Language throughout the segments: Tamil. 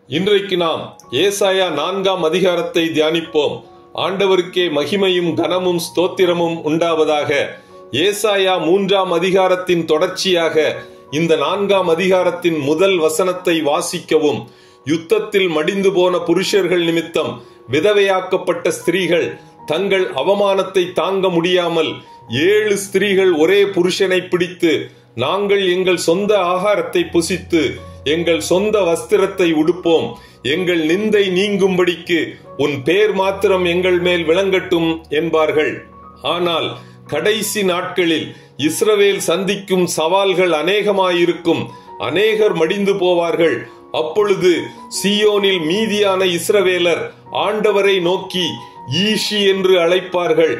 இன்றைக்கு நாம் ஏசாயா 4ஆம் அதிகாரத்தை தியானிப்போம். ஆண்டவருக்கே மகிமையும் கனமும் ஸ்தோத்திரமும் உண்டாவதாக. ஏசாயா 3ஆம் அதிகாரத்தின் தொடர்ச்சியாக இந்த 4ஆம் அதிகாரத்தின் முதல் வசனத்தை வாசிக்கவும். யுத்தத்தில் மடிந்து போன புருஷர்கள் நிமித்தம் விதவையாக்கப்பட்ட ஸ்திரீகள் தங்கள் அவமானத்தை தாங்க முடியாமல் 7 ஸ்திரீகள் ஒரே புருஷனை பிடித்து, நாங்கள் எங்கள் சொந்த ஆகாரத்தை புசித்து எங்கள் சொந்த வஸ்திரத்தை உடுப்போம், எங்கள் நிந்தை நீங்கும்படிக்கு உன் பேர் மாத்திரம் எங்கள் மேல் விளங்கட்டும் என்பார்கள். ஆனால் கடைசி நாட்களில் இஸ்ரவேல் சந்திக்கும் சவால்கள் அநேகமாயிருக்கும். அநேகர் மடிந்து போவார்கள். அப்பொழுது சீயோனில் மீதியான இஸ்ரவேலர் ஆண்டவரை நோக்கி ஈஷி என்று அழைப்பார்கள்.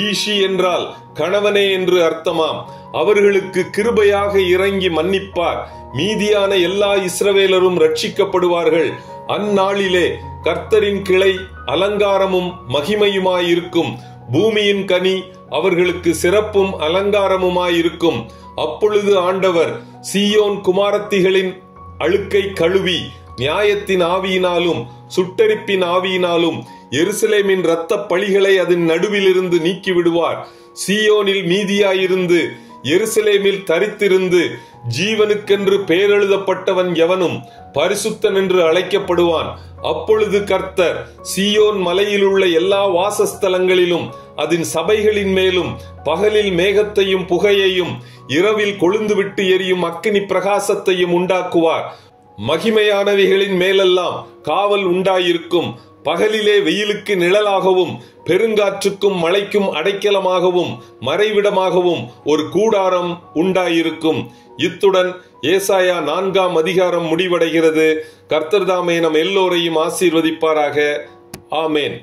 ஈஷி என்றால் கணவனே என்று அர்த்தமாம். அவர்களுக்கு கிருபையாக இறங்கி மன்னிப்பார். மீதியான எல்லா இஸ்ரவேலரும் ரட்சிக்கப்படுவார்கள். அந்நாளிலே கர்த்தரின் கிளை அலங்காரமும் மகிமையுமாயிருக்கும். பூமியின் கனி அவர்களுக்கு சிறப்பும் அலங்காரமுமாயிருக்கும். அப்பொழுது ஆண்டவர் சீயோன் குமாரத்திகளின் அழுக்கை கழுவி நியாயத்தின் ஆவியினாலும் சுட்டரிப்பின் ஆவியினாலும் எருசலேமின் இரத்த பழிகளை அதன் நடுவிலிருந்து நீக்கிவிடுவார். சீயோனில் மீதியாயிருந்து எருசலேமில் தரித்திருந்து ஜீவனுக்கென்று பேரெழுதப்பட்டவன் எவனும் பரிசுத்தன் என்று அழைக்கப்படுவான். அப்பொழுது கர்த்தர் சீயோன் மலையில் உள்ள எல்லா வாசஸ்தலங்களிலும் அதன் சபைகளின் மேலும் பகலில் மேகத்தையும் புகையையும் இரவில் கொழுந்துவிட்டு எரியும் அக்கினி பிரகாசத்தையும் உண்டாக்குவார். மகிமையானவைகளின் மேலெல்லாம் காவல் உண்டாயிருக்கும். பகலிலே வெயிலுக்கு நிழலாகவும் பெருங்காற்றுக்கும் மழைக்கும் அடைக்கலமாகவும் மறைவிடமாகவும் ஒரு கூடாரம் உண்டாயிருக்கும். இத்துடன் ஏசாயா 4ஆம் அதிகாரம் முடிவடைகிறது. கர்த்தர் தாமே நம் எல்லோரையும் ஆசீர்வதிப்பாராக. ஆமேன்.